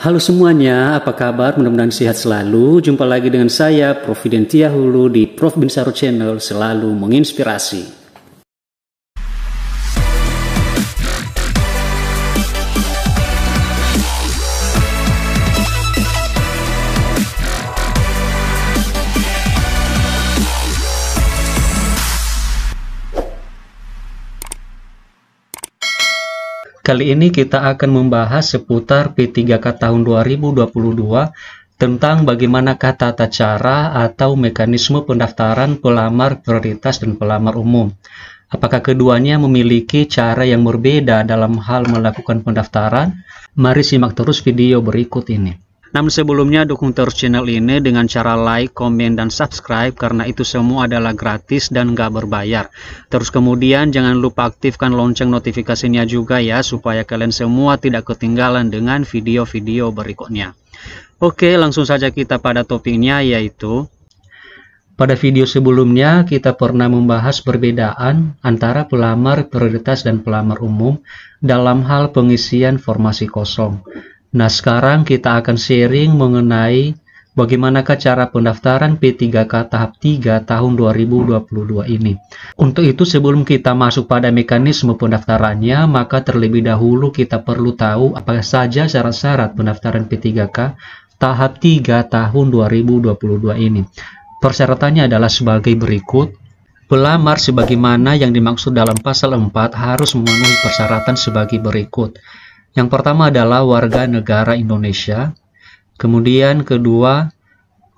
Halo semuanya, apa kabar? Mudah-mudahan sehat selalu. Jumpa lagi dengan saya, Prof. Videntia Hulu di Prof. Binsaro Channel, selalu menginspirasi. Kali ini kita akan membahas seputar P3K tahun 2022 tentang bagaimana tata cara atau mekanisme pendaftaran pelamar prioritas dan pelamar umum. Apakah keduanya memiliki cara yang berbeda dalam hal melakukan pendaftaran? Mari simak terus video berikut ini. Namun sebelumnya dukung terus channel ini dengan cara like, komen, dan subscribe karena itu semua adalah gratis dan nggak berbayar. Terus kemudian jangan lupa aktifkan lonceng notifikasinya juga ya supaya kalian semua tidak ketinggalan dengan video-video berikutnya. Oke, langsung saja kita pada topiknya, yaitu pada video sebelumnya kita pernah membahas perbedaan antara pelamar prioritas dan pelamar umum dalam hal pengisian formasi kosong. Nah, sekarang kita akan sharing mengenai bagaimanakah cara pendaftaran P3K tahap 3 tahun 2022 ini. Untuk itu, sebelum kita masuk pada mekanisme pendaftarannya, maka terlebih dahulu kita perlu tahu apa saja syarat-syarat pendaftaran P3K tahap 3 tahun 2022 ini. Persyaratannya adalah sebagai berikut. Pelamar sebagaimana yang dimaksud dalam pasal 4 harus memenuhi persyaratan sebagai berikut. Yang pertama adalah warga negara Indonesia. Kemudian kedua,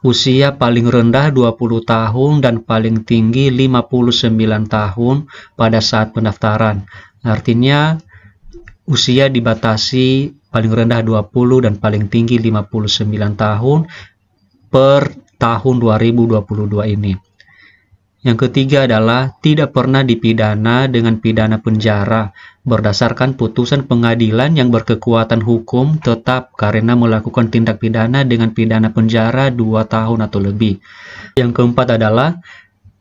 usia paling rendah 20 tahun dan paling tinggi 59 tahun pada saat pendaftaran. Artinya usia dibatasi paling rendah 20 dan paling tinggi 59 tahun per tahun 2022 ini. Yang ketiga adalah tidak pernah dipidana dengan pidana penjara berdasarkan putusan pengadilan yang berkekuatan hukum tetap karena melakukan tindak pidana dengan pidana penjara 2 tahun atau lebih. Yang keempat adalah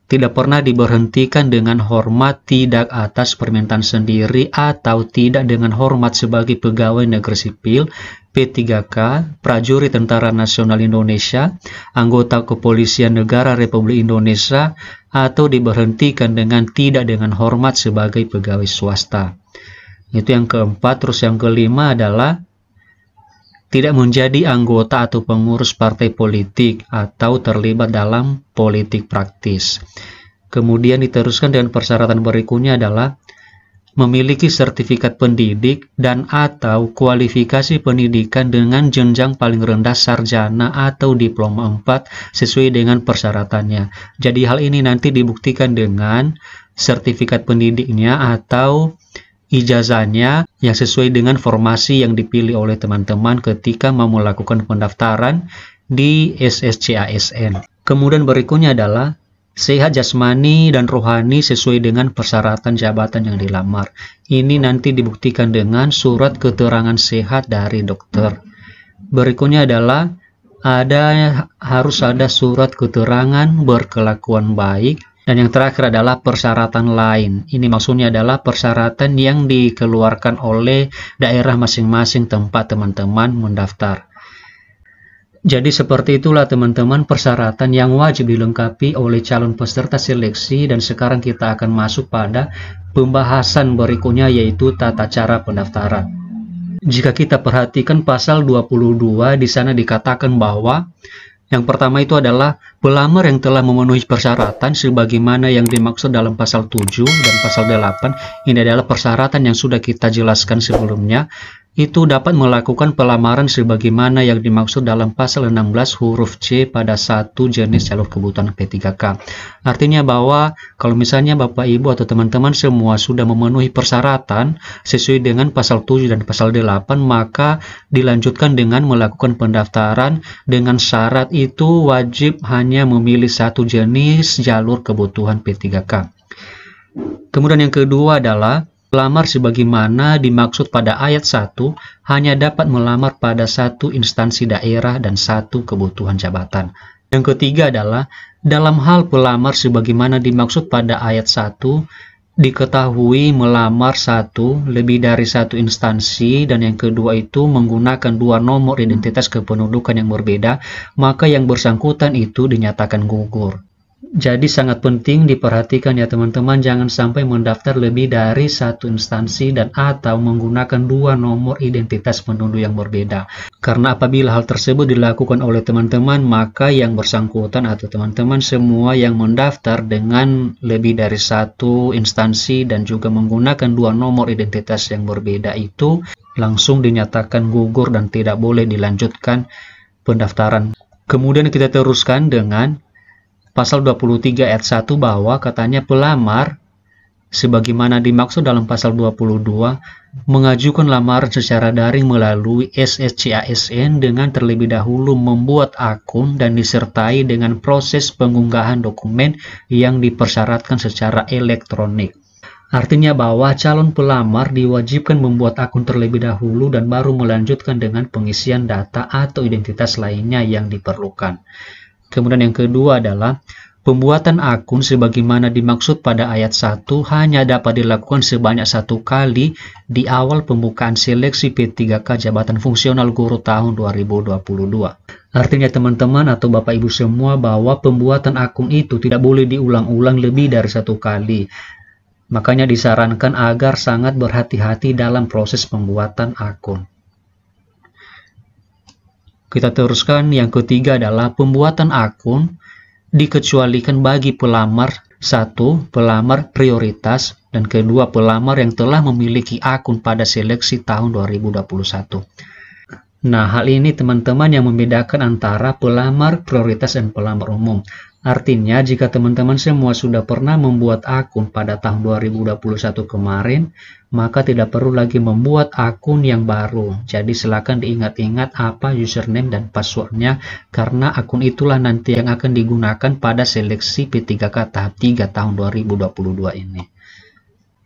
tidak pernah diberhentikan dengan hormat tidak atas permintaan sendiri atau tidak dengan hormat sebagai pegawai negeri sipil, P3K, prajurit Tentara Nasional Indonesia, anggota Kepolisian Negara Republik Indonesia, atau diberhentikan dengan tidak dengan hormat sebagai pegawai swasta. Itu yang keempat. Terus yang kelima adalah tidak menjadi anggota atau pengurus partai politik atau terlibat dalam politik praktis. Kemudian diteruskan dengan persyaratan berikutnya adalah memiliki sertifikat pendidik dan atau kualifikasi pendidikan dengan jenjang paling rendah sarjana atau diploma 4 sesuai dengan persyaratannya. Jadi hal ini nanti dibuktikan dengan sertifikat pendidiknya atau ijazahnya yang sesuai dengan formasi yang dipilih oleh teman-teman ketika mau melakukan pendaftaran di SSCASN. Kemudian berikutnya adalah sehat jasmani dan rohani sesuai dengan persyaratan jabatan yang dilamar. Ini nanti dibuktikan dengan surat keterangan sehat dari dokter. Berikutnya adalah harus ada surat keterangan berkelakuan baik. Dan yang terakhir adalah persyaratan lain. Ini maksudnya adalah persyaratan yang dikeluarkan oleh daerah masing-masing tempat teman-teman mendaftar. Jadi seperti itulah teman-teman persyaratan yang wajib dilengkapi oleh calon peserta seleksi, dan sekarang kita akan masuk pada pembahasan berikutnya, yaitu tata cara pendaftaran. Jika kita perhatikan pasal 22, di sana dikatakan bahwa yang pertama itu adalah pelamar yang telah memenuhi persyaratan sebagaimana yang dimaksud dalam pasal 7 dan pasal 8. Ini adalah persyaratan yang sudah kita jelaskan sebelumnya. Itu dapat melakukan pelamaran sebagaimana yang dimaksud dalam pasal 16 huruf C pada satu jenis jalur kebutuhan P3K. Artinya bahwa kalau misalnya Bapak Ibu atau teman-teman semua sudah memenuhi persyaratan sesuai dengan pasal 7 dan pasal 8, maka dilanjutkan dengan melakukan pendaftaran dengan syarat itu wajib hanya memilih satu jenis jalur kebutuhan P3K. Kemudian yang kedua adalah pelamar sebagaimana dimaksud pada ayat 1 hanya dapat melamar pada satu instansi daerah dan satu kebutuhan jabatan. Yang ketiga adalah dalam hal pelamar sebagaimana dimaksud pada ayat 1 diketahui melamar lebih dari satu instansi, dan yang kedua itu menggunakan dua nomor identitas kependudukan yang berbeda, maka yang bersangkutan itu dinyatakan gugur. Jadi sangat penting diperhatikan ya teman-teman, jangan sampai mendaftar lebih dari satu instansi dan atau menggunakan dua nomor identitas penduduk yang berbeda. Karena apabila hal tersebut dilakukan oleh teman-teman, maka yang bersangkutan atau teman-teman semua yang mendaftar dengan lebih dari satu instansi dan juga menggunakan dua nomor identitas yang berbeda itu langsung dinyatakan gugur dan tidak boleh dilanjutkan pendaftaran. Kemudian kita teruskan dengan Pasal 23 ayat 1 bahwa katanya pelamar, sebagaimana dimaksud dalam pasal 22, mengajukan lamaran secara daring melalui SSCASN dengan terlebih dahulu membuat akun dan disertai dengan proses pengunggahan dokumen yang dipersyaratkan secara elektronik. Artinya bahwa calon pelamar diwajibkan membuat akun terlebih dahulu dan baru melanjutkan dengan pengisian data atau identitas lainnya yang diperlukan. Kemudian yang kedua adalah pembuatan akun sebagaimana dimaksud pada ayat 1 hanya dapat dilakukan sebanyak satu kali di awal pembukaan seleksi P3K Jabatan Fungsional Guru tahun 2022. Artinya teman-teman atau Bapak Ibu semua bahwa pembuatan akun itu tidak boleh diulang-ulang lebih dari satu kali. Makanya disarankan agar sangat berhati-hati dalam proses pembuatan akun. Kita teruskan, yang ketiga adalah pembuatan akun dikecualikan bagi pelamar, satu, pelamar prioritas, dan kedua, pelamar yang telah memiliki akun pada seleksi tahun 2021. Nah, hal ini teman-teman yang membedakan antara pelamar prioritas dan pelamar umum. Artinya, jika teman-teman semua sudah pernah membuat akun pada tahun 2021 kemarin, maka tidak perlu lagi membuat akun yang baru. Jadi silakan diingat-ingat apa username dan passwordnya, karena akun itulah nanti yang akan digunakan pada seleksi P3K tahap 3 tahun 2022 ini.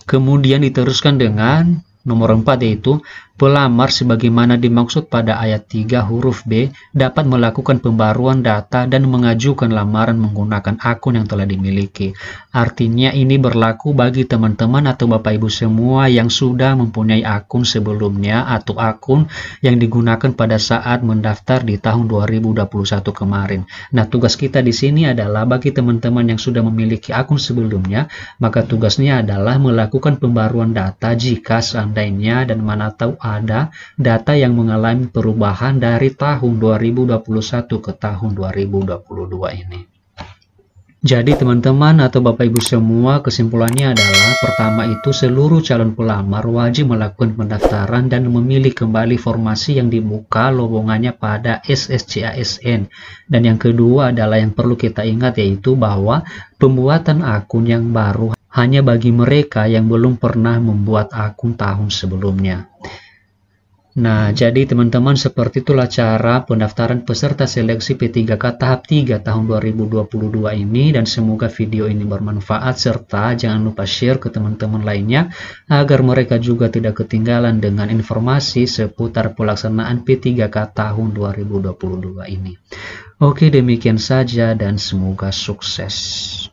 Kemudian diteruskan dengan nomor 4, yaitu pelamar sebagaimana dimaksud pada ayat 3 huruf B dapat melakukan pembaruan data dan mengajukan lamaran menggunakan akun yang telah dimiliki. Artinya ini berlaku bagi teman-teman atau Bapak Ibu semua yang sudah mempunyai akun sebelumnya atau akun yang digunakan pada saat mendaftar di tahun 2021 kemarin. Nah, tugas kita di sini adalah bagi teman-teman yang sudah memiliki akun sebelumnya, maka tugasnya adalah melakukan pembaruan data jika seandainya dan mana tahu ada data yang mengalami perubahan dari tahun 2021 ke tahun 2022 ini. Jadi teman-teman atau Bapak Ibu semua, kesimpulannya adalah pertama itu seluruh calon pelamar wajib melakukan pendaftaran dan memilih kembali formasi yang dibuka lowongannya pada SSCASN. Dan yang kedua adalah yang perlu kita ingat, yaitu bahwa pembuatan akun yang baru hanya bagi mereka yang belum pernah membuat akun tahun sebelumnya. Nah, jadi teman-teman seperti itulah cara pendaftaran peserta seleksi P3K tahap 3 tahun 2022 ini, dan semoga video ini bermanfaat serta jangan lupa share ke teman-teman lainnya agar mereka juga tidak ketinggalan dengan informasi seputar pelaksanaan P3K tahun 2022 ini. Oke, demikian saja dan semoga sukses.